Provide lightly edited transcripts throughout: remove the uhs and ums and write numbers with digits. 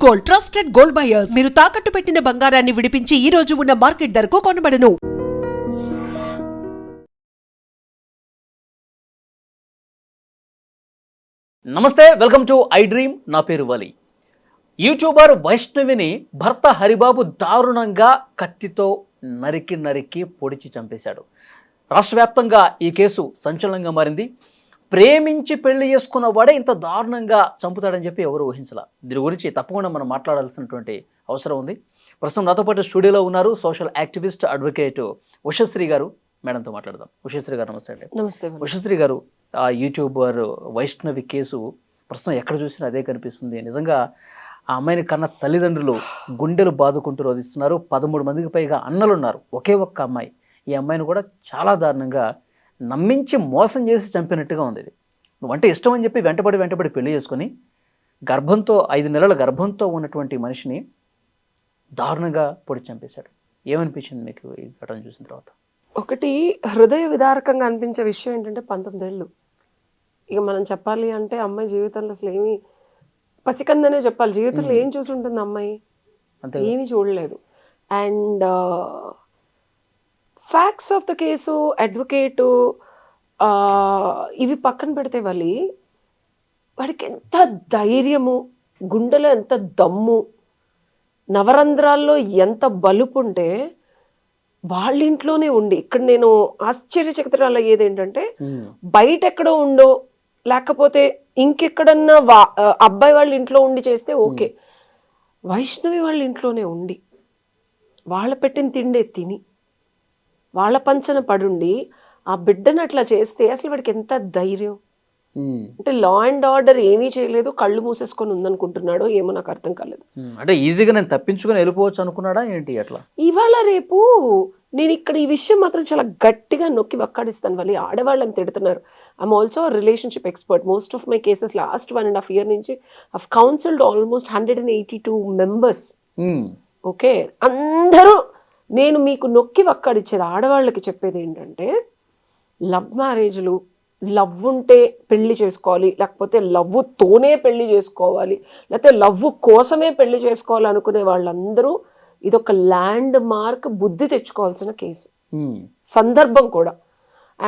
Gold, trusted gold buyers. మీరు తాకట్టు పెట్టిన బంగారాన్ని విడిపించి ఈ రోజు ఉన్న మార్కెట్ ధరకు కొనబడను. నమస్తే, వెల్కమ్ టు ఐ డ్రీమ్. నా పేరు వలి. యూట్యూబర్ వైష్ణవిని భర్త హరిబాబు దారుణంగా కత్తితో నరికి పొడిచి చంపేశాడు. రాష్ట్ర వ్యాప్తంగా ఈ కేసు సంచలనంగా మారింది. ప్రేమించి పెళ్లి చేసుకున్న వాడే ఇంత దారుణంగా చంపుతాడని చెప్పి ఎవరు ఊహించలా. దీని గురించి తప్పకుండా మనం మాట్లాడాల్సినటువంటి అవసరం ఉంది. ప్రస్తుతం నాతో పాటు స్టూడియోలో ఉన్నారు సోషల్ యాక్టివిస్ట్, అడ్వకేట్ ఉషశ్రీ గారు. మేడంతో మాట్లాడదాం. ఉషశ్రీ గారు నమస్తే అండి. నమస్తే. ఉషశ్రీ గారు, ఆ యూట్యూబర్ వైష్ణవి కేసు ప్రస్తుతం ఎక్కడ చూసినా అదే కనిపిస్తుంది. నిజంగా ఆ అమ్మాయిని కన్న తల్లిదండ్రులు గుండెలు బాదుకుంటూ రోధిస్తున్నారు. 13 మందికి పైగా అన్నలు ఉన్నారు, ఒకే ఒక్క అమ్మాయి. ఈ అమ్మాయిని కూడా చాలా దారుణంగా నమ్మించి మోసం చేసి చంపినట్టుగా ఉంది. ఇది నువ్వంటే ఇష్టం అని చెప్పి వెంటబడి పెళ్లి చేసుకొని గర్భంతో 5 నెలల గర్భంతో ఉన్నటువంటి మనిషిని దారుణంగా పొడి చంపేశాడు. ఏమనిపించింది మీకు ఈ ఘటన చూసిన తర్వాత? ఒకటి హృదయ విదారకంగా అనిపించే విషయం ఏంటంటే 19 ఏళ్ళు. ఇక మనం చెప్పాలి అంటే అమ్మాయి జీవితంలో అసలు ఏమీ పసికందనే చెప్పాలి. జీవితంలో ఏం చూసి ఉంటుంది అమ్మాయి? ఏమీ చూడలేదు. And facts of the case, advocate, ఇవి పక్కన పెడితే వాడికి ఎంత ధైర్యము, గుండెలో ఎంత దమ్ము, నవరంధ్రాల్లో ఎంత బలుపు ఉంటే వాళ్ళ ఇంట్లోనే ఉండి, ఇక్కడ నేను ఆశ్చర్యచకితురాలు అయ్యేది ఏంటంటే బయట ఎక్కడో ఉండో లేకపోతే ఇంకెక్కడన్నా అబ్బాయి వాళ్ళ ఇంట్లో ఉండి చేస్తే ఓకే, వైష్ణవి వాళ్ళ ఇంట్లోనే ఉండి వాళ్ళ పెట్టిన తిండే తిని వాళ్ళ పంచన పడుండి ఆ బిడ్డను అట్లా చేస్తే అసలు వాడికి ఎంత ధైర్యం. అంటే లా అండ్ ఆర్డర్ ఏమీ చేయలేదు, కళ్ళు మూసేసుకొని ఉందనుకుంటున్నాడో ఏమో నాకు అర్థం కాలేదు. అంటే ఈజీగా నేను తప్పించుకొని వెళ్ళిపోవచ్చు అనుకున్నాడా ఏంటి? అట్లా ఇవాళ రేపు నేను ఇక్కడ ఈ విషయం మాత్రం చాలా గట్టిగా నొక్కి వక్కాడిస్తాను. వాళ్ళు ఆడవాళ్ళని తిడుతున్నారు. I'm also relationship expert. Most of my cases last 1.5 years నుంచి I've counselled almost 182 members. Okay, అందరూ నేను మీకు నొక్కి వక్కాడిచ్చేది ఆడవాళ్ళకి చెప్పేది ఏంటంటే, లవ్ మ్యారేజ్లు, లవ్ ఉంటే పెళ్లి చేసుకోవాలి, లేకపోతే లవ్తోనే పెళ్లి చేసుకోవాలి, లేకపోతే లవ్ కోసమే పెళ్లి చేసుకోవాలి అనుకునే వాళ్ళందరూ ఇదొక ల్యాండ్ మార్క్, బుద్ధి తెచ్చుకోవాల్సిన కేసు, సందర్భం కూడా.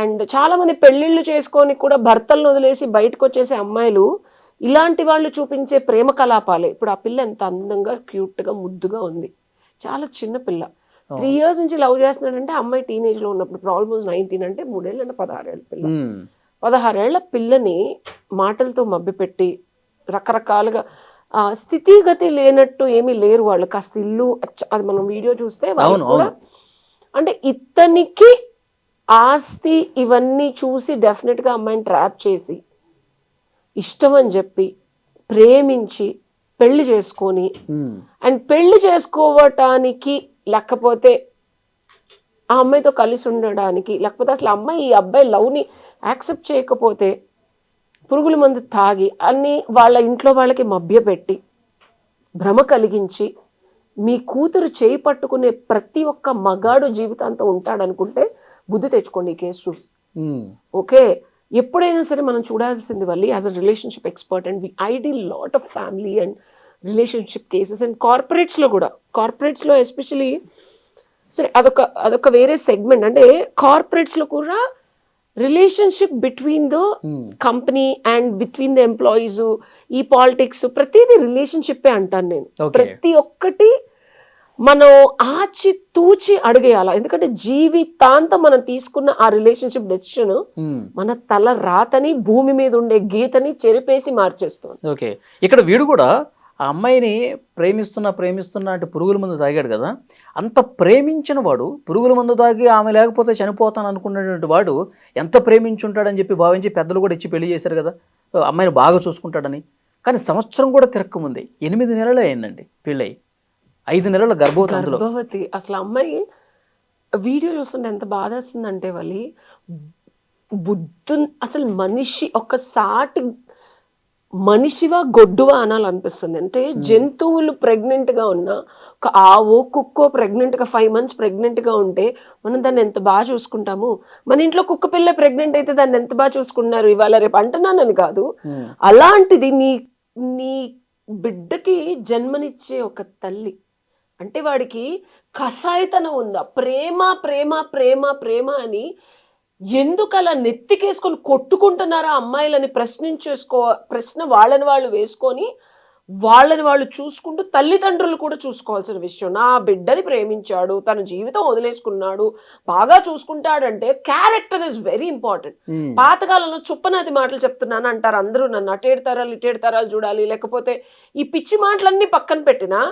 అండ్ చాలామంది పెళ్ళిళ్ళు చేసుకొని కూడా భర్తలను వదిలేసి బయటకు వచ్చేసే అమ్మాయిలు ఇలాంటి వాళ్ళు చూపించే ప్రేమ కలాపాలే. ఇప్పుడు ఆ పిల్ల ఎంత అందంగా, క్యూట్గా, ముద్దుగా ఉంది. చాలా చిన్న పిల్ల, 3 years నుంచి లవ్ చేస్తున్నాడంటే అమ్మాయి టీనేజ్లో ఉన్నప్పుడు, ఇప్పుడు ఆల్మోస్ట్ 19 అంటే 3 ఏళ్ళు అంటే 16 ఏళ్ళ పిల్ల. 16 ఏళ్ల పిల్లని మాటలతో మభ్యపెట్టి రకరకాలుగా స్థితిగతి లేనట్టు ఏమీ లేరు వాళ్ళు. కాస్త ఇల్లు, అది మనం వీడియో చూస్తే వాళ్ళు కూడా అంటే ఇతనికి ఆస్తి ఇవన్నీ చూసి డెఫినెట్గా అమ్మాయిని ట్రాప్ చేసి ఇష్టం అని చెప్పి ప్రేమించి పెళ్లి చేసుకొని, అండ్ పెళ్లి చేసుకోవటానికి లేకపోతే ఆ అమ్మాయితో కలిసి ఉండడానికి, లేకపోతే అసలు అమ్మాయి ఈ అబ్బాయి లవ్ని యాక్సెప్ట్ చేయకపోతే పురుగుల మందు తాగి అన్ని వాళ్ళ ఇంట్లో వాళ్ళకి మభ్యపెట్టి భ్రమ కలిగించి మీ కూతురు చేయి పట్టుకునే ప్రతి ఒక్క మగాడు జీవితాంతం ఉంటాడనుకుంటే బుద్ధి తెచ్చుకోండి ఈ కేసు చూసి. ఓకే, ఎప్పుడైనా సరే మనం చూడాల్సింది Valli as a relationship expert, and I deal lot of family and relationship cases. And కార్పొరేట్స్లో కూడా, కార్పొరేట్స్లో ఎస్పెషలీ సరే అదొక వేరే సెగ్మెంట్. అంటే కార్పొరేట్స్లో కూడా relationship between the company and between the employees, ఈ పాలిటిక్స్, ప్రతిదీ రిలేషన్షిప్పే అంటాను నేను. ప్రతి ఒక్కటి మనం ఆచి తూచి అడిగేయాల. ఎందుకంటే జీవితాంతం మనం తీసుకున్న ఆ రిలేషన్షిప్ డెసిషన్ మన తల రాతని, భూమి మీద ఉండే గీతని చెరిపేసి మార్చేస్తుంది. ఓకే, ఇక్కడ వీడు కూడా ఆ అమ్మాయిని ప్రేమిస్తున్నా అంటే పురుగుల మందు తాగాడు కదా. అంత ప్రేమించిన వాడు పురుగుల మందు తాగి ఆమె లేకపోతే చనిపోతాను అనుకున్నటువంటి వాడు ఎంత ప్రేమించుంటాడని చెప్పి భావించి పెద్దలు కూడా ఇచ్చి పెళ్లి చేశారు కదా, అమ్మాయిని బాగా చూసుకుంటాడని. కానీ సంవత్సరం కూడా తిరక్కముంది 8 నెలలు అయిందండి పెళ్ళై, 5 నెలల గర్భవతి. అసలు అమ్మాయి వీడియో చూస్తుంటే ఎంత బాధ వస్తుందంటే వాళ్ళు అసలు మనిషి ఒక సాటి మనిషివా గొడ్డువా అనాలనిపిస్తుంది. అంటే జంతువులు ప్రెగ్నెంట్గా ఉన్నా, ఒక ఆవో కుక్కో ప్రెగ్నెంట్గా 5 months ప్రెగ్నెంట్గా ఉంటే మనం దాన్ని ఎంత బాగా చూసుకుంటాము. మన ఇంట్లో కుక్క పిల్ల ప్రెగ్నెంట్ అయితే దాన్ని ఎంత బాగా చూసుకుంటున్నారు ఇవాళ రేపు అంటున్నానని కాదు. అలాంటిది నీ బిడ్డకి జన్మనిచ్చే ఒక తల్లి అంటే వాడికి కసాయితనం ఉందా, ప్రేమ ప్రేమ ప్రేమ ప్రేమ అని ఎందుకు అలా నెత్తికేసుకొని కొట్టుకుంటున్నారా అమ్మాయిలని ప్రశ్న వాళ్ళని వాళ్ళు వేసుకొని వాళ్ళని వాళ్ళు చూసుకుంటూ తల్లిదండ్రులు కూడా చూసుకోవాల్సిన విషయం. నా బిడ్డని ప్రేమించాడు, తన జీవితం వదిలేసుకున్నాడు, బాగా చూసుకుంటాడంటే క్యారెక్టర్ ఇస్ వెరీ ఇంపార్టెంట్. పాతకాలంలో చుప్పనాది మాటలు చెప్తున్నాను అంటారు అందరూ, నన్ను అటేడు తరాలు చూడాలి, లేకపోతే ఈ పిచ్చి మాటలన్నీ పక్కన పెట్టినా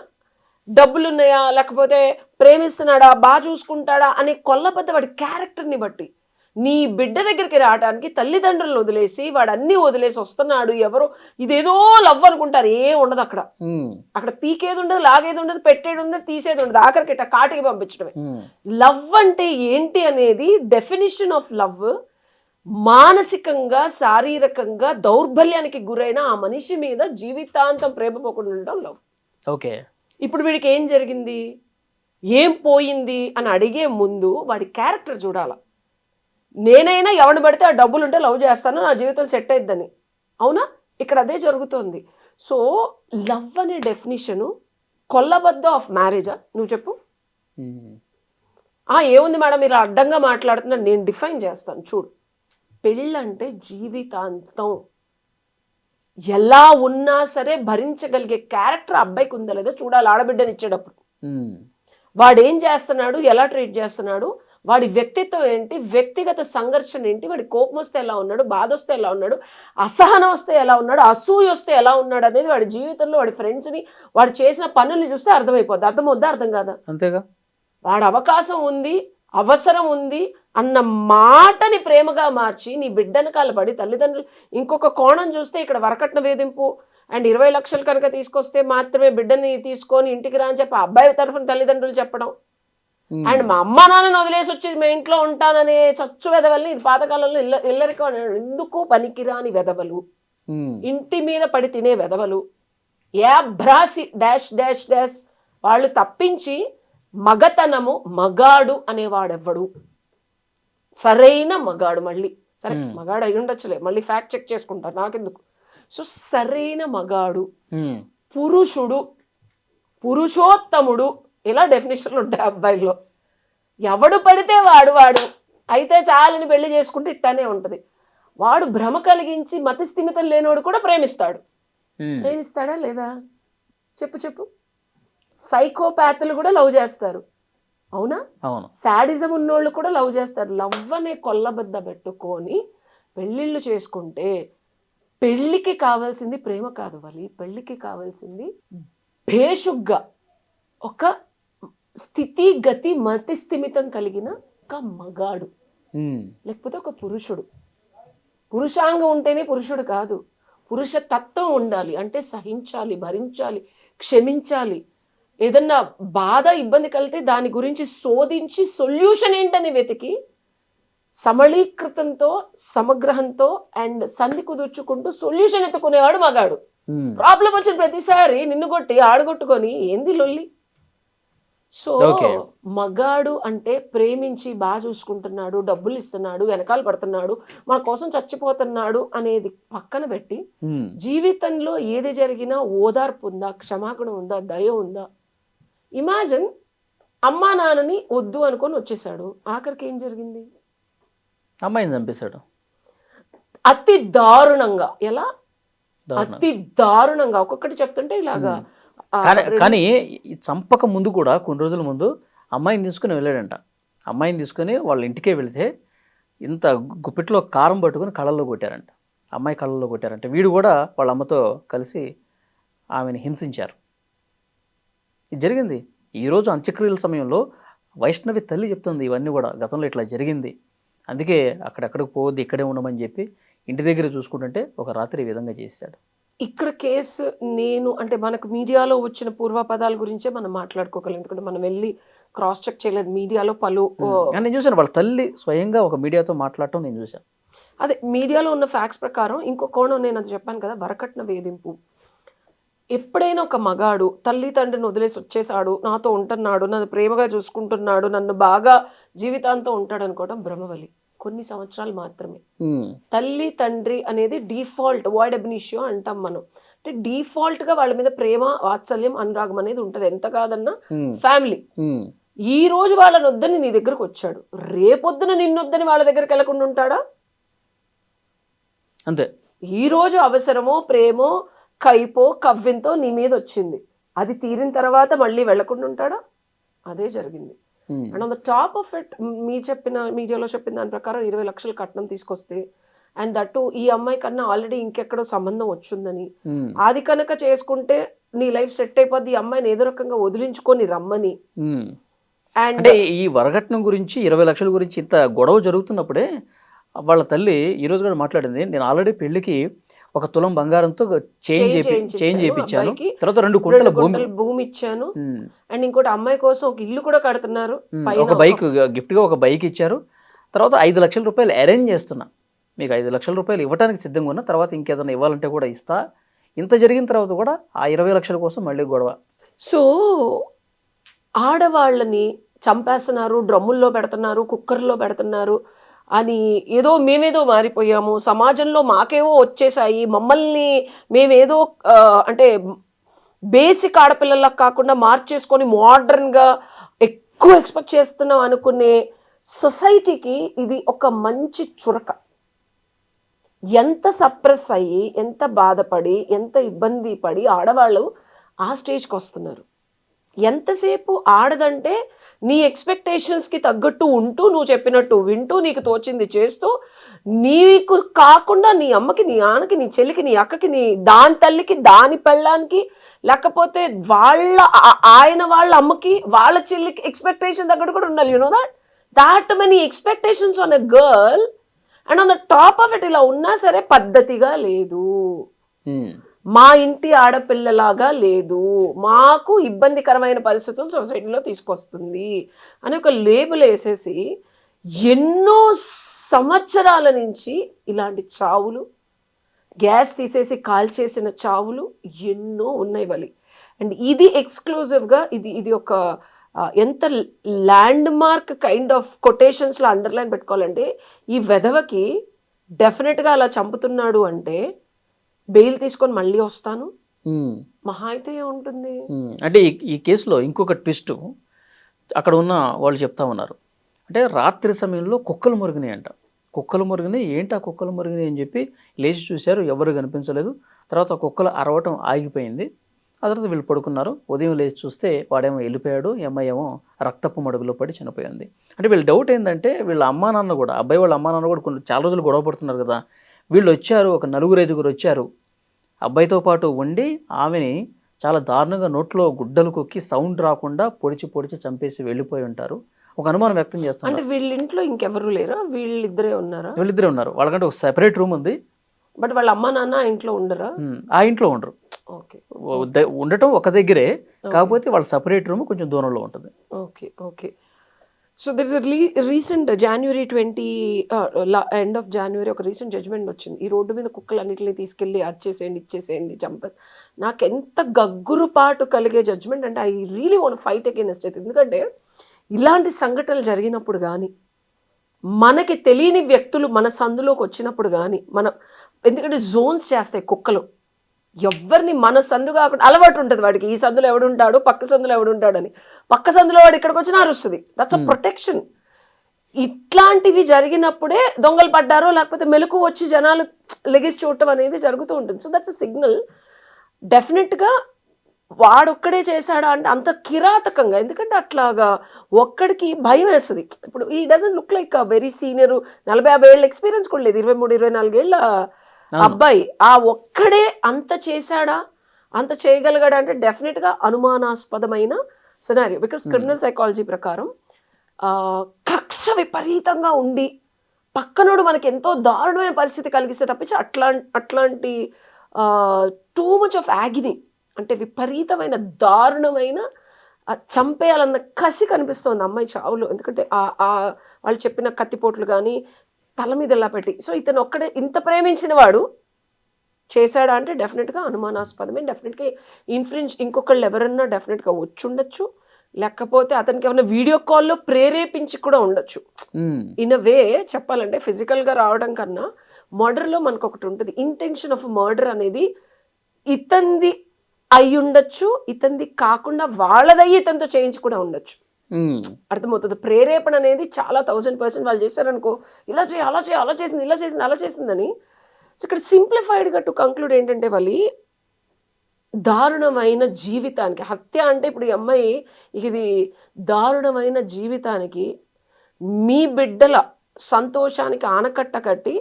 డబ్బులున్నాయా, లేకపోతే ప్రేమిస్తున్నాడా, బాగా చూసుకుంటాడా అనే కొల్లబద్ద వాడి క్యారెక్టర్ని బట్టి నీ బిడ్డ దగ్గరికి రావడానికి తల్లిదండ్రులను వదిలేసి వాడు అన్ని వదిలేసి వస్తున్నాడు, ఎవరో ఇదేదో లవ్ అనుకుంటారు. ఏం ఉండదు అక్కడ. అక్కడ పీకేది ఉండదు, లాగేది ఉండదు, పెట్టేది ఉండదు, తీసేది ఉండదు, ఆఖరికి ఇట్లా కాటికి పంపించడమే. లవ్ అంటే ఏంటి అనేది డెఫినిషన్ ఆఫ్ లవ్ మానసికంగా శారీరకంగా దౌర్బల్యానికి గురైన ఆ మనిషి మీద జీవితాంతం ప్రేమ పోకుండా ఉండడం లవ్. ఓకే, ఇప్పుడు వీడికి ఏం జరిగింది, ఏం పోయింది అని అడిగే ముందు వాడి క్యారెక్టర్ చూడాల. నేనైనా ఎవరిని పడితే ఆ డబ్బులు ఉంటే లవ్ చేస్తాను, నా జీవితం సెట్ అయిద్దని. అవునా? ఇక్కడ అదే జరుగుతోంది. సో లవ్ అనే డెఫినిషను కొల్లబద్ద ఆఫ్ మ్యారేజా? నువ్వు చెప్పు. ఏముంది మేడం మీరు అడ్డంగా మాట్లాడుతున్నారు, నేను డిఫైన్ చేస్తాను చూడు. పెళ్ళంటే జీవితాంతం ఎలా ఉన్నా సరే భరించగలిగే క్యారెక్టర్ అబ్బాయికి ఉందా లేదా చూడాలి. ఆడబిడ్డని ఇచ్చేటప్పుడు వాడు ఏం చేస్తున్నాడు, ఎలా ట్రీట్ చేస్తున్నాడు, వాడి వ్యక్తిత్వం ఏంటి, వ్యక్తిగత సంఘర్షణ ఏంటి, వాడి కోపం వస్తే ఎలా ఉన్నాడు, బాధ వస్తే ఎలా ఉన్నాడు, అసహనం వస్తే ఎలా ఉన్నాడు, అసూయ వస్తే ఎలా ఉన్నాడు అనేది వాడి జీవితంలో వాడి ఫ్రెండ్స్ని వాడు చేసిన పనుల్ని చూస్తే అర్థమైపోద్ది. అర్థమవుద్దా? అర్థం కాదా? అంతేగా. వాడు అవకాశం ఉంది, అవసరం ఉంది అన్న మాటని ప్రేమగా మార్చి నీ బిడ్డను కాలపడి తల్లిదండ్రులు ఇంకొక కోణం చూస్తే ఇక్కడ వరకట్న వేధింపు అండ్ 20 లక్షలు కనుక తీసుకొస్తే మాత్రమే బిడ్డని తీసుకొని ఇంటికి రా అని చెప్పి అబ్బాయి తరఫున తల్లిదండ్రులు చెప్పడం. అండ్ మా అమ్మ నాన్నని వదిలేసి వచ్చి మా ఇంట్లో ఉంటాననే చచ్చు వెదవల్ని ఇది పాతకాలంలో ఇల్లరికో ఎందుకు పనికిరాని వెదవలు, ఇంటి మీద పడి తినే వెదవలు, యాభ్రాసి డాష్ డాష్ డాష్ వాళ్ళు తప్పించి మగతనము మగాడు అనేవాడెవ్వడు. సరైన మగాడు, మళ్ళీ సరే మగాడు అయి ఉండొచ్చులే, మళ్ళీ ఫ్యాక్ట్ చెక్ చేసుకుంటారు నాకెందుకు. సో సరైన మగాడు, పురుషుడు, పురుషోత్తముడు, ఇలా డెఫినేషన్లు ఉంటాయి అబ్బాయిల్లో. ఎవడు పడితే వాడు అయితే చాలని పెళ్లి చేసుకుంటే ఇట్టానే ఉంటుంది. వాడు భ్రమ కలిగించి మతిస్థిమితం లేనివాడు కూడా ప్రేమిస్తాడు. ప్రేమిస్తాడా లేదా? చెప్పు. సైకోపాత్లు కూడా లవ్ చేస్తారు. అవునా? శాడిజం ఉన్నోళ్ళు కూడా లవ్ చేస్తారు. లవ్ అనే కొల్లబద్ద పెట్టుకొని పెళ్ళిళ్ళు చేసుకుంటే పెళ్ళికి కావాల్సింది ప్రేమ కాదు వలి, పెళ్ళికి కావాల్సింది భేషుగ్గా ఒక స్థితి గతి మతిస్థిమితం కలిగిన ఒక మగాడు, లేకపోతే ఒక పురుషుడు. పురుషాంగం ఉంటేనే పురుషుడు కాదు, పురుష తత్వం ఉండాలి. అంటే సహించాలి, భరించాలి, క్షమించాలి. ఏదన్నా బాధ ఇబ్బంది కలిగితే దాని గురించి శోధించి సొల్యూషన్ ఏంటని వెతికి సమళీకృతంతో సమగ్రహంతో అండ్ సంధి కుదుర్చుకుంటూ సొల్యూషన్ ఎత్తుకునేవాడు మగాడు. ప్రాబ్లం వచ్చిన ప్రతిసారి నిన్ను కొట్టి ఆడగొట్టుకొని ఏంది లొల్లి. సో మగాడు అంటే ప్రేమించి బాగా చూసుకుంటున్నాడు, డబ్బులు ఇస్తున్నాడు, వెనకాల పడుతున్నాడు, మన కోసం చచ్చిపోతున్నాడు అనేది పక్కన పెట్టి జీవితంలో ఏది జరిగినా ఓదార్పు ఉందా, క్షమాగుణం ఉందా, దయ ఉందా. ఇమాజిన్ అమ్మా నాన్నని వద్దు అనుకొని వచ్చేసాడు, ఆఖరికి ఏం జరిగింది? అమ్మాయిని చంపేశాడు అతి దారుణంగా. ఎలా? అతి దారుణంగా. ఒక్కొక్కటి చెప్తుంటే ఇలాగా. కానీ చంపక ముందు కూడా కొన్ని రోజుల ముందు అమ్మాయిని తీసుకుని వెళ్ళాడంట. అమ్మాయిని తీసుకుని వాళ్ళ ఇంటికే వెళితే ఇంత గుప్పిట్లో కారం పట్టుకుని కళ్ళల్లో కొట్టారంట, అమ్మాయి కళ్ళల్లో కొట్టారంట. వీడు కూడా వాళ్ళ అమ్మతో కలిసి ఆమెను హింసించారు. ఇది జరిగింది ఈరోజు అంత్యక్రియల సమయంలో. వైష్ణవి తల్లి చెప్తుంది ఇవన్నీ కూడా గతంలో ఇట్లా జరిగింది, అందుకే అక్కడెక్కడికి పోవద్దు, ఇక్కడే ఉండమని చెప్పి ఇంటి దగ్గర చూసుకుంటుంటే ఒక రాత్రి ఈ విధంగా చేశాడు. ఇక్కడ కేసు నేను అంటే మనకు మీడియాలో వచ్చిన పూర్వపదాల గురించే మనం మాట్లాడుకోగలం, ఎందుకంటే మనం వెళ్ళి క్రాస్ చెక్ చేయలేదు. మీడియాలో పలు నేను చూసాను, వాళ్ళ తల్లి స్వయంగా ఒక మీడియాతో మాట్లాడటం నేను చూసాను. అదే మీడియాలో ఉన్న ఫ్యాక్ట్స్ ప్రకారం. ఇంకో కోణం నేను అది చెప్పాను కదా, వరకట్న వేధింపు. ఎప్పుడైనా ఒక మగాడు తల్లి తండ్రిని వదిలేసి వచ్చేసాడు, నాతో ఉంటున్నాడు, నన్ను ప్రేమగా చూసుకుంటున్నాడు, నన్ను బాగా జీవితాంతం ఉంటాడు అనుకోవడం భ్రమవలి. కొన్ని సంవత్సరాలు మాత్రమే. తల్లి తండ్రి అనేది డిఫాల్ట్ వాయిడ్ అబినిషియో అంటాం మనం. అంటే డిఫాల్ట్ గా వాళ్ళ మీద ప్రేమ, వాత్సల్యం, అనురాగం అనేది ఉంటది, ఎంత కాదన్నా ఉమ్, ఫ్యామిలీ. ఉమ్, ఈ రోజు వాళ్ళని వద్దని నీ దగ్గరకు వచ్చాడు, రేపొద్దున నిన్నొద్దని వాళ్ళ దగ్గరికి వెళ్ళకుండా ఉంటాడా? అంతే. ఈ రోజు అవసరమో ప్రేమో కైపో కవ్వింతో నీ మీద వచ్చింది, అది తీరిన తర్వాత మళ్ళీ వెళ్లకుండా ఉంటాడా? అదే జరిగింది. Um, and on the top of it, మీడియాలో చెప్పిన దాని ప్రకారం 20 లక్షలు కట్నం తీసుకొస్తే, అండ్ దట్టు ఈ అమ్మాయి కన్నా ఆల్రెడీ ఇంకెక్కడో సంబంధం వచ్చిందని, ఉమ్, అది కనుక చేసుకుంటే నీ లైఫ్ సెట్ అయిపోద్ది, ఈ అమ్మాయిని ఏదో రకంగా వదిలించుకొని రమ్మని. ఉమ్. అండ్ అంటే ఈ వరకట్నం గురించి 20 లక్షల గురించి ఇంత గొడవ జరుగుతున్నప్పుడే వాళ్ళ తల్లి ఈ రోజు కూడా మాట్లాడింది, నేను ఆల్రెడీ పెళ్లికి 1 తులం బంగారంతో చేంజ్ చేయించాను, అబ్బాయికి తర్వాత 2 2 కుంటల గుంటల భూమి ఇచ్చాను, ఉమ్, అండ్ ఇంకోటి అమ్మాయి కోసం ఒక ఇల్లు కూడా కడుతున్నారు పైన. ఒక బైక్ గిఫ్ట్గా ఒక బైక్ ఇచ్చారు, తర్వాత 5 లక్షల రూపాయలు అరేంజ్ చేస్తున్నా, మీకు 5 లక్షల రూపాయలు ఇవ్వడానికి సిద్ధంగా ఉన్నా, తర్వాత ఇంకేదైనా ఇవ్వాలంటే కూడా ఇస్తా. ఇంత జరిగిన తర్వాత కూడా ఆ 20 లక్షల కోసం మళ్ళీ గొడవ. సో ఆడవాళ్ళని చంపేస్తున్నారు, డ్రమ్ముల్లో పెడుతున్నారు, కుక్కర్లో పెడుతున్నారు అని, ఏదో మేమేదో మారిపోయాము, సమాజంలో మాకేవో వచ్చేసాయి, మమ్మల్ని మేమేదో అంటే బేసిక్ ఆడపిల్లలా కాకుండా మార్చేసుకొని మోడర్న్గా ఎక్కువ ఎక్స్పెక్ట్ చేస్తున్నాం అనుకునే సొసైటీకి ఇది ఒక మంచి చురక. ఎంత సప్రెస్ అయ్యి, ఎంత బాధపడి, ఎంత ఇబ్బంది పడి ఆడవాళ్ళు ఆ స్టేజ్కి వస్తున్నారు. ఎంతసేపు ఆడదంటే నీ ఎక్స్పెక్టేషన్స్కి తగ్గట్టు ఉంటూ, నువ్వు చెప్పినట్టు వింటూ, నీకు తోచింది చేస్తూ, నీకు కాకుండా నీ అమ్మకి, నీ ఆనకి, నీ చెల్లికి, నీ అక్కకి, నీ దాని తల్లికి, దాని పెళ్ళానికి, లేకపోతే ఆయన వాళ్ళ అమ్మకి, వాళ్ళ చెల్లికి ఎక్స్పెక్టేషన్ తగ్గట్టు కూడా ఉండాలి. You know that many expectations on a girl, and on the top of it ఇలా ఉన్నా సరే పద్ధతిగా లేదు, మా ఇంటి ఆడపిల్లలాగా లేదు, మాకు ఇబ్బందికరమైన పరిస్థితులు సొసైటీలో తీసుకొస్తుంది అని ఒక లేబుల్ వేసేసి ఎన్నో సంవత్సరాల నుంచి ఇలాంటి చావులు, గ్యాస్ తీసేసి కాల్చేసిన చావులు ఎన్నో ఉన్నాయి వలి. అండ్ ఇది ఎక్స్క్లూజివ్గా ఇది ఒక ఎంత ల్యాండ్ మార్క్ కైండ్ ఆఫ్ కొటేషన్స్లో అండర్లైన్ పెట్టుకోవాలంటే, ఈ వెధవకి డెఫినెట్గా అలా చంపుతున్నాడు అంటే బెయిల్ తీసుకొని మళ్ళీ వస్తాను మహా అయితే ఉంటుంది. అంటే ఈ కేసులో ఇంకొక ట్విస్ట్ అక్కడ ఉన్న వాళ్ళు చెప్తా ఉన్నారు, అంటే రాత్రి సమయంలో కుక్కలు మురిగినాయి అంట. కుక్కలు మురిగినాయి, ఏంటి ఆ కుక్కలు మురిగినాయి అని చెప్పి లేచి చూశారు, ఎవరు కనిపించలేదు. తర్వాత కుక్కలు అరవటం ఆగిపోయింది, ఆ తర్వాత వీళ్ళు పడుకున్నారు. ఉదయం లేచి చూస్తే వాడేమో వెళ్ళిపోయాడు, ఈ అమ్మాయి ఏమో రక్తపు మడుగులో పడి చనిపోయింది. అంటే వీళ్ళ డౌట్ ఏంటంటే, వీళ్ళ అమ్మా నాన్న కూడా, అబ్బాయి వాళ్ళ అమ్మా నాన్న కూడా కొన్ని చాలా రోజులు గొడవ పడుతున్నారు కదా, వీళ్ళు వచ్చారు, ఒక 4-5 వచ్చారు, అబ్బాయితో పాటు ఉండి ఆమెని చాలా దారుణంగా నోట్లో గుడ్డలు కొక్కి సౌండ్ రాకుండా పొడిచి చంపేసి వెళ్ళిపోయి ఉంటారు. ఒక అనుమానం వ్యక్తం చేస్తున్నారు. అంటే వీళ్ళ ఇంట్లో ఇంకెవరు లేరా? వీళ్ళిద్దరే ఉన్నారా? వీళ్ళిద్దరే ఉన్నారు. వాళ్ళకంటే ఒక సెపరేట్ రూమ్ ఉంది. బట్ వాళ్ళ అమ్మా నాన్న ఆ ఇంట్లో ఉండరా? ఆ ఇంట్లో ఉండరు. ఓకే, ఉండటం ఒక దగ్గరే, కాకపోతే వాళ్ళ సెపరేట్ రూమ్ కొంచెం దూరంలో ఉంటుంది. Okay okay. So there is recent January 20 end of January ఒక రీసెంట్ జడ్జ్మెంట్ వచ్చింది. ఈ రోడ్డు మీద కుక్కలన్నింటినీ తీసుకెళ్ళి అచ్చేసేయండి, ఇచ్చేసేయండి, చంపేసి, నాకు ఎంత గగ్గురుపాటు కలిగే జడ్జ్మెంట్ అంటే I really want fight against it. ఎందుకంటే ఇలాంటి సంఘటనలు జరిగినప్పుడు కానీ, మనకి తెలియని వ్యక్తులు మన సందులోకి వచ్చినప్పుడు కానీ, ఎందుకంటే జోన్స్ చేస్తాయి కుక్కలు, ఎవరిని మన సందు కాకుండా అలవాటు ఉంటుంది వాడికి, ఈ సందులో ఎవడుంటాడు, పక్క సందులో ఎవడుంటాడని. పక్క సందులో వాడు ఇక్కడికి వచ్చినా అరుస్తుంది. That's a protection. ఇట్లాంటివి జరిగినప్పుడే దొంగలు పడ్డారో లేకపోతే మెలకు వచ్చి జనాలు లెగిసి చూడటం అనేది జరుగుతూ ఉంటుంది. So that's a signal. డెఫినెట్గా వాడొక్కడే చేశాడా అంటే అంత కిరాతకంగా, ఎందుకంటే అట్లాగా ఒక్కడికి భయం వేస్తుంది. ఇప్పుడు ఈ doesn't look like a very senior, 40-50 ఏళ్ళ ఎక్స్పీరియన్స్ కూడా లేదు, 23-24 ఏళ్ళ అబ్బాయి. ఆ ఒక్కడే అంత చేశాడా, అంత చేయగలిగాడా అంటే డెఫినెట్గా అనుమానాస్పదమైన సినారియో. బికాస్ క్రిమినల్ సైకాలజీ ప్రకారం కక్ష విపరీతంగా ఉండి పక్కనోడు మనకి ఎంతో దారుణమైన పరిస్థితి కలిగిస్తే తప్పించి అట్లాంటి టూ మచ్ ఆఫ్ యాగిని, అంటే విపరీతమైన దారుణమైన చంపేయాలన్న కసి కనిపిస్తోంది అమ్మాయి చావులో. ఎందుకంటే వాళ్ళు చెప్పిన కత్తిపోట్లు కానీ తల మీద ఎలా పెట్టి, సో ఇతను ఒక్కడే ఇంత ప్రేమించిన వాడు చేశాడా అంటే డెఫినెట్గా అనుమానాస్పదమే. డెఫినెట్గా ఇన్ఫ్లుయెన్స్ ఇంకొకళ్ళు ఎవరన్నా డెఫినెట్గా వచ్చి ఉండొచ్చు, లేకపోతే అతనికి ఏమైనా వీడియో కాల్లో ప్రేరేపించి కూడా ఉండొచ్చు. ఇన్ అ వే చెప్పాలంటే ఫిజికల్గా రావడం కన్నా మర్డర్లో మనకు ఒకటి ఉంటుంది, ఇంటెన్షన్ ఆఫ్ మర్డర్ అనేది ఇతంది అయి ఉండొచ్చు, ఇతంది కాకుండా వాళ్ళదయ్యి ఇతనితో చేయించి కూడా ఉండొచ్చు. అర్థమవుతుంది. ప్రేరేపణ అనేది చాలా 1000% వాళ్ళు చేశారనుకో, ఇలా చేయి అలా చేయి అలా చేసింది ఇలా చేసింది అలా చేసిందని. సో ఇక్కడ సింప్లిఫైడ్గా టు కంక్లూడ్ ఏంటంటే వాళ్ళు దారుణమైన జీవితానికి, హత్య అంటే ఇప్పుడు ఈ అమ్మాయి ఇది దారుణమైన జీవితానికి మీ బిడ్డల సంతోషానికి ఆనకట్ట కట్టి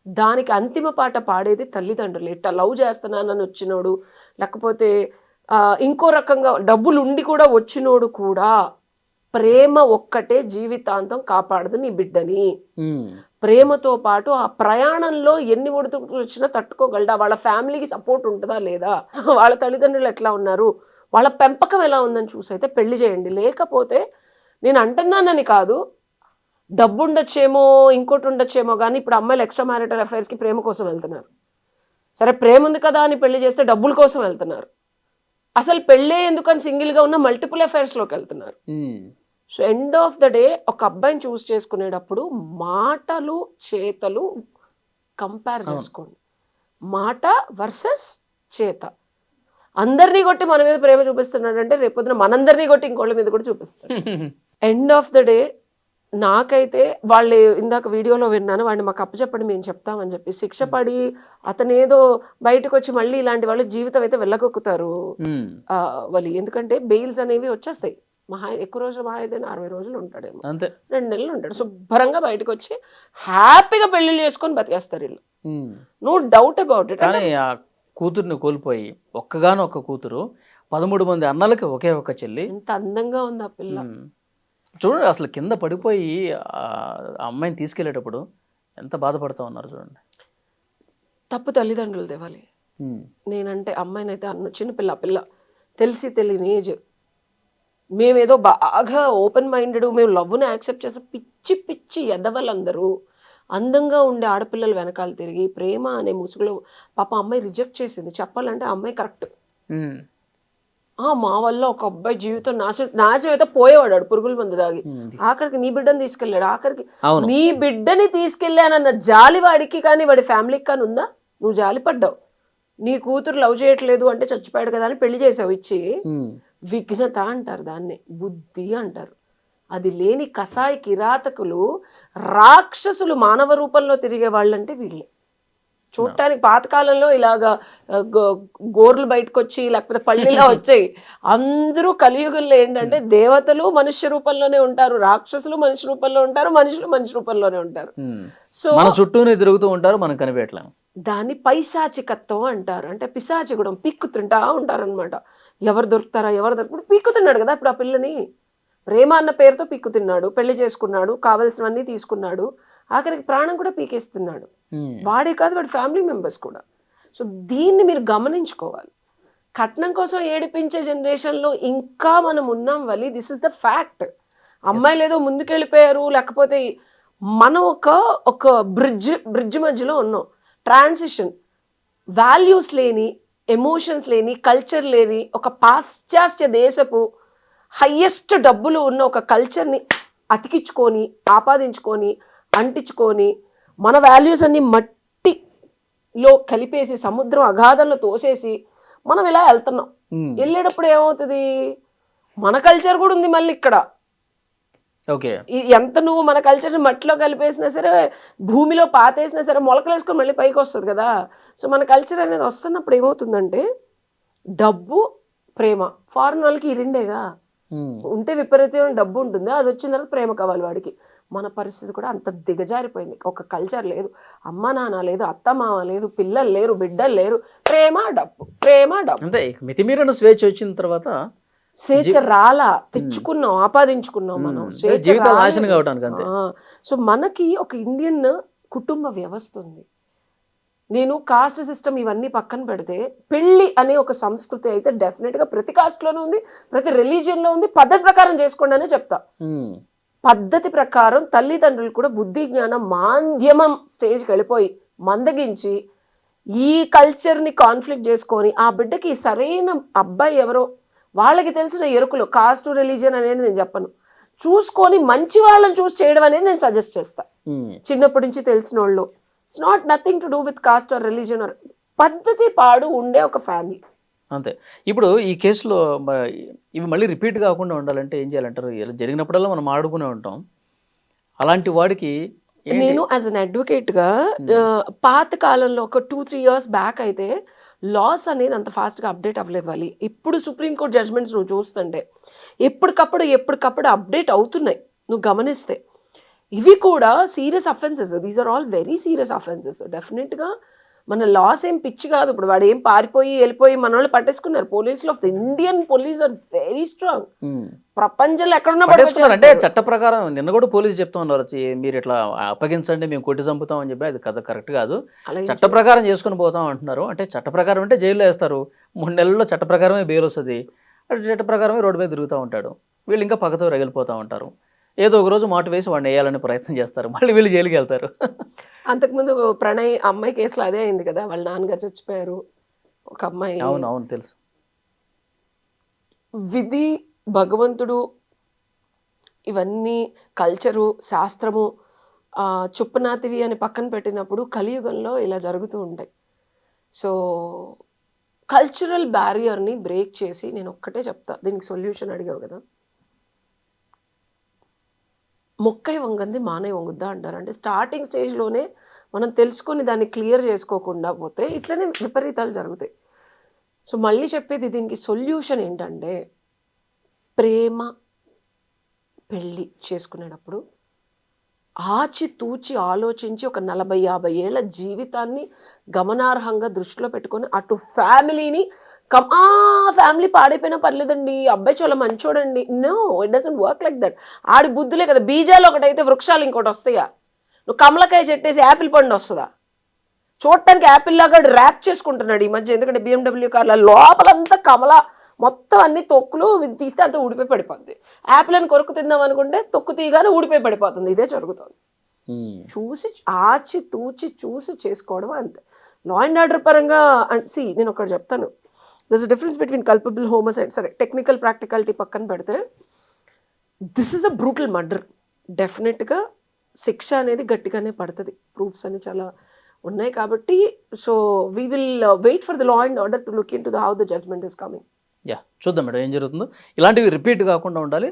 దానికి అంతిమ పాట పాడేది తల్లిదండ్రులు. ఇట్లా లవ్ చేస్తున్నానని వచ్చినోడు, లేకపోతే ఇంకో రకంగా డబ్బులు ఉండి కూడా వచ్చినోడు కూడా ప్రేమ ఒక్కటే జీవితాంతం కాపాడదు నీ బిడ్డని. ప్రేమతో పాటు ఆ ప్రయాణంలో ఎన్ని ఒడిదుడుకులు వచ్చినా తట్టుకోగలడా, వాళ్ళ ఫ్యామిలీకి సపోర్ట్ ఉంటుందా లేదా, వాళ్ళ తల్లిదండ్రులు ఎట్లా ఉన్నారు, వాళ్ళ పెంపకం ఎలా ఉందని చూసైతే పెళ్లి చేయండి. లేకపోతే నేను అంటున్నానని కాదు, డబ్బు ఉండొచ్చేమో ఇంకోటి ఉండొచ్చేమో కానీ ఇప్పుడు అమ్మాయిలు ఎక్స్ట్రా మ్యారిటల్ అఫైర్స్కి ప్రేమ కోసం వెళ్తున్నారు. సరే ప్రేమ ఉంది కదా అని పెళ్లి చేస్తే డబ్బుల కోసం వెళ్తున్నారు. అసలు పెళ్ళే ఎందుకని సింగిల్గా ఉన్న మల్టిపుల్ అఫైర్స్లోకి వెళ్తున్నారు. So end of the day ఒక అబ్బాయిని చూస్ చేసుకునేటప్పుడు మాటలు చేతలు కంపేర్ చేసుకోండి. మాట వర్సెస్ చేత. అందరినీ కొట్టి మన మీద ప్రేమ చూపిస్తున్నాడంటే రేపొద్దున మనందరినీ కొట్టి ఇంకోళ్ళ మీద కూడా చూపిస్తాడు. ఎండ్ ఆఫ్ ద డే నాకైతే వాళ్ళు ఇందాక వీడియోలో విన్నాను, వాడిని మాకు అప్పచెప్పండి మేము చెప్తామని చెప్పి శిక్ష పడి అతనేదో బయటకు వచ్చి మళ్ళీ ఇలాంటి వాళ్ళు జీవితం అయితే వెళ్ళగొక్కుతారు వాళ్ళు. ఎందుకంటే బెయిల్స్ అనేవి వచ్చేస్తాయి. ఎక్కువ రోజులు మహా అయితే 60 రోజులు ఉంటాడేమో, 2 నెలలు ఉంటాడు. శుభ్రంగా బయటకు వచ్చి హ్యాపీగా పెళ్లిళ్ళు చేసుకొని బతికేస్తారు వీళ్ళు. No doubt about it. కానీ ఆ కూతుర్ని కోల్పోయి ఒక్కగానొక్క కూతురు, 13 మంది అన్నలకి ఒకే ఒక చెల్లి. ఎంత అందంగా ఉంది ఆ పిల్ల. చూడండి అసలు కింద పడిపోయి ఆ అమ్మాయిని తీసుకెళ్లేటప్పుడు ఎంత బాధపడతా ఉన్నారు చూడండి. తప్పు తల్లిదండ్రులు తేవాలి. నేనంటే అమ్మాయిని అయితే చిన్నపిల్ల పిల్ల తెలిసి తెలియని ఏజ్, మేమేదో బాగా ఓపెన్ మైండెడ్, మేము లవ్ని యాక్సెప్ట్ చేసే పిచ్చి పిచ్చి ఎదవలందరూ అందంగా ఉండే ఆడపిల్లలు వెనకాల తిరిగి ప్రేమ అనే ముసుగులో పాప అమ్మాయి రిజెక్ట్ చేసింది. చెప్పాలంటే అమ్మాయి కరెక్ట్. మా వల్ల ఒక అబ్బాయి జీవితం నాశనం అయితే పోయేవాడు పురుగుల మందు దాగి. ఆఖరికి నీ బిడ్డని తీసుకెళ్ళాడు. ఆఖరికి నీ బిడ్డని తీసుకెళ్ళానన్న జాలి వాడికి కానీ వాడి ఫ్యామిలీకి కానీ ఉందా? నువ్వు జాలి పడ్డావు. నీ కూతురు లవ్ చేయట్లేదు అంటే చచ్చిపోయాడు కదా అని పెళ్లి చేసావు ఇచ్చి. విఘ్నత అంటారు దాన్ని, బుద్ధి అంటారు. అది లేని కసాయి కిరాతకులు రాక్షసులు మానవ రూపంలో తిరిగే వాళ్ళంటే వీళ్ళే. చూడటానికి పాతకాలంలో ఇలాగా గోర్లు బయటకు వచ్చి లేకపోతే పళ్ళిలా వచ్చాయి. అందరూ కలియుగంలో ఏంటంటే దేవతలు మనుష్య రూపంలోనే ఉంటారు, రాక్షసులు మనిషి రూపంలో ఉంటారు, మనుషులు మనిషి రూపంలోనే ఉంటారు. సో మన చుట్టూనే తిరుగుతూ ఉంటారు, మనం కనిపెట్టలేము. దాన్ని పైశాచికత్వం అంటారు. అంటే పిశాచిగుడం, పీక్కుతుంటా ఉంటారనమాట. ఎవరు దొరుకుతారా ఎవరు దొరుకుతారు. పీక్కుతున్నాడు కదా ఇప్పుడు ఆ పిల్లని. ప్రేమ అన్న పేరుతో పీక్కుతున్నాడు, పెళ్లి చేసుకున్నాడు, కావలసినవన్నీ తీసుకున్నాడు, ఆఖరికి ప్రాణం కూడా పీకేస్తున్నాడు. వాడే కాదు వాడి ఫ్యామిలీ మెంబర్స్ కూడా. సో దీన్ని మీరు గమనించుకోవాలి. కట్నం కోసం ఏడిపించే జనరేషన్లో ఇంకా మనం ఉన్నాం Valli. This is the fact. అమ్మాయిలు ఏదో ముందుకెళ్ళిపోయారు, లేకపోతే మనం ఒక బ్రిడ్జ్ మధ్యలో ఉన్నాం. ట్రాన్సిషన్, వాల్యూస్ లేని, ఎమోషన్స్ లేని, కల్చర్ లేని ఒక పాశ్చాత్య దేశపు హయ్యెస్ట్ డబ్బులు ఉన్న ఒక కల్చర్ని అతికించుకొని ఆపాదించుకొని అంటించుకొని మన వాల్యూస్ అన్ని మట్టిలో కలిపేసి సముద్రం అగాధంలో తోసేసి మనం ఇలా వెళ్తున్నాం. వెళ్ళేటప్పుడు ఏమవుతుంది, మన కల్చర్ కూడా ఉంది మళ్ళీ ఇక్కడ. ఎంత నువ్వు మన కల్చర్ని మట్టిలో కలిపేసినా సరే, భూమిలో పాతేసినా సరే మొలకలు వేసుకొని మళ్ళీ పైకి వస్తుంది కదా. సో మన కల్చర్ అనేది వస్తున్నప్పుడు ఏమవుతుందంటే డబ్బు ప్రేమ. ఫారెన్ వాళ్ళకి ఈ రెండేగా ఉంటే విపరీతమైన డబ్బు ఉంటుంది, అది వచ్చిన తర్వాత ప్రేమ కావాలి వాడికి. మన పరిస్థితి కూడా అంత దిగజారిపోయింది. ఒక కల్చర్ లేదు, అమ్మ నాన్న లేదు, అత్త మామ లేదు, పిల్లలు లేరు, బిడ్డలు లేరు, ప్రేమ డబ్బు ప్రేమ డబ్బు. అంటే మితిమీరిన స్వేచ్ఛ వచ్చిన తర్వాత స్వేచ్ఛ రాలా, తెచ్చుకున్నాం, ఆపాదించుకున్నాం మనం స్వేచ్ఛ. సో మనకి ఒక ఇండియన్ కుటుంబ వ్యవస్థ ఉంది. నేను కాస్ట్ సిస్టమ్ ఇవన్నీ పక్కన పెడితే పెళ్ళి అనే ఒక సంస్కృతి అయితే డెఫినెట్గా ప్రతి కాస్ట్లోనూ ఉంది, ప్రతి రిలీజియన్లో ఉంది. పద్ధతి ప్రకారం చేసుకోండి అనే చెప్తా. పద్ధతి ప్రకారం తల్లిదండ్రులు కూడా బుద్ధి జ్ఞానం మాధ్యమం స్టేజ్కి వెళ్ళిపోయి మందగించి ఈ కల్చర్ని కాన్ఫ్లిక్ట్ చేసుకొని ఆ బిడ్డకి సరైన అబ్బాయి ఎవరో వాళ్ళకి తెలిసిన ఎరుకులు, కాస్ట్ రిలీజియన్ అనేది నేను చెప్పను, చూసుకొని మంచి వాళ్ళని చూస్ చేయడం అనేది నేను సజెస్ట్ చేస్తా. చిన్నప్పటి నుంచి తెలిసిన వాళ్ళు. It's not nothing to do with cost are religion are పద్ధతి పాడు ఉండే ఒక ఫ్యామిలీ. అంతే. ఇప్పుడు ఈ కేసులో ఇవి మళ్ళీ రిపీట్ కాకుండా ఉండాలంటే ఏం చేయాలంటారు? ఇలా జరిగినప్పుడల్లా మనం ఆడుకునే ఉంటాం. అలాంటి వాడికి ఏంటి? నేను యాజ్ అన్ అడ్వకేట్గా పాత కాలంలో ఒక 2-3 years బ్యాక్ అయితే లాస్ అనేది అంత ఫాస్ట్గా అప్డేట్ అవ్వాలి. ఇప్పుడు సుప్రీంకోర్టు జడ్జ్మెంట్స్ నువ్వు చూస్తుంటే ఎప్పటికప్పుడు అప్డేట్ అవుతున్నాయి నువ్వు గమనిస్తే. ఇవి కూడా serious offences. These are all very serious offences. డెఫినెట్గా మన లాస్ ఏం పిచ్చి కాదు. ఇప్పుడు వాడు ఏం పారిపోయి వెళ్ళిపోయి మన వాళ్ళు పట్టేసుకున్నారు. పోలీసులు of the Indian police are very strong. ప్రపంచంలో ఎక్కడున్నా అంటే చట్ట ప్రకారం నిన్న కూడా పోలీసు చెప్తా ఉన్నారు, మీరు ఇట్లా అప్పగించండి మేము కొట్టి చంపుతాం అని చెప్పి. అది కథ కరెక్ట్ కాదు. చట్ట ప్రకారం చేసుకుని పోతాం అంటున్నారు. అంటే చట్ట ప్రకారం అంటే జైల్లో వేస్తారు. 3 నెలల్లో చట్ట ప్రకారమే బెయిల్ వస్తుంది. అటు చట్ట ప్రకారమే రోడ్డు మీద తిరుగుతూ ఉంటాడు. వీళ్ళు ఇంకా పక్కతో రగిలిపోతూ ఉంటారు. ఏదో ఒక రోజు మాట వేసి వాడిని వేయాలని ప్రయత్నం చేస్తారు. మళ్ళీ వీళ్ళు జైలుకి వెళ్తారు. అంతకుముందు ప్రణయ్ అమ్మాయి కేసులో అదే అయింది కదా, వాళ్ళ నాన్నగారు చచ్చిపోయారు, ఒక అమ్మాయి. అవును తెలుసు. విధి, భగవంతుడు, ఇవన్నీ కల్చరు, శాస్త్రము చుప్పనాతివి అని పక్కన పెట్టినప్పుడు కలియుగంలో ఇలా జరుగుతూ ఉంటాయి. సో కల్చరల్ బ్యారియర్ని బ్రేక్ చేసి నేను ఒక్కటే చెప్తా, దీనికి సొల్యూషన్ అడిగావు కదా, మొక్కై వంగంది మానై వంగుద్దా అంటారు. అంటే స్టార్టింగ్ స్టేజ్లోనే మనం తెలుసుకొని దాన్ని క్లియర్ చేసుకోకుండా పోతే ఇట్లనే విపరీతాలు జరుగుతాయి. సో మళ్ళీ చెప్పేది దీనికి సొల్యూషన్ ఏంటంటే, ప్రేమ పెళ్ళి చేసుకునేటప్పుడు ఆచితూచి ఆలోచించి ఒక 40-50 ఏళ్ల జీవితాన్ని గమనార్హంగా దృష్టిలో పెట్టుకొని అటు ఫ్యామిలీని ఫ్యామిలీ పాడైపోయినా పర్లేదండి, అబ్బాయి చాలా మంచోడండి, no, it doesn't work like that. ఆడి బుద్ధులే కదా, బీజాలు ఒకటైతే వృక్షాలు ఇంకోటి వస్తాయా? నువ్వు కమలకాయ చెట్టేసి యాపిల్ పండు వస్తుందా? చూడటానికి యాపిల్ లాగా ర్యాప్ చేసుకుంటున్నాడు ఈ మధ్య. ఎందుకంటే BMW కార్ల లోపలంతా కమల మొత్తం అన్ని తొక్కులు తీస్తే అంతా ఊడిపోయి పడిపోతుంది. యాపిల్ అని కొరకు తిందాం అనుకుంటే తొక్కు తీయగానే ఊడిపోయి పడిపోతుంది. ఇదే జరుగుతుంది. చూసి చూసి చేసుకోవడం అంతే. లా అండ్ ఆర్డర్ పరంగా నేను ఒకటి చెప్తాను, there's a difference between culpable homicide. సరే, టెక్నికల్ ప్రాక్టికాలిటీ పక్కన పెడితే this is a brutal murder. డెఫినెట్గా శిక్ష అనేది గట్టిగానే పడుతుంది. ప్రూఫ్స్ అని చాలా ఉన్నాయి కాబట్టి. So we will wait for the law and order to look into how the judgement is coming. చూద్దాం మేడం ఏం జరుగుతుందో. ఇలాంటివి రిపీట్ కాకుండా ఉండాలి.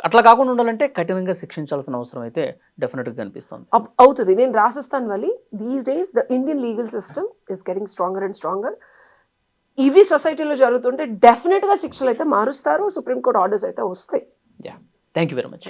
అట్లా కాకుండా ఉండాలంటే కఠినంగా శిక్షించాల్సిన అవసరం అయితే డెఫినెట్గా కనిపిస్తుంది. అవుతుంది. నేను రాసిస్తాను Valli, these days the Indian legal system is getting stronger and stronger. ఇవి సొసైటీలో జరుగుతుంటే డెఫినెట్గా శిక్షలు అయితే మారుస్తారు. సుప్రీంకోర్టు ఆర్డర్స్ అయితే వస్తాయి. Thank you very much.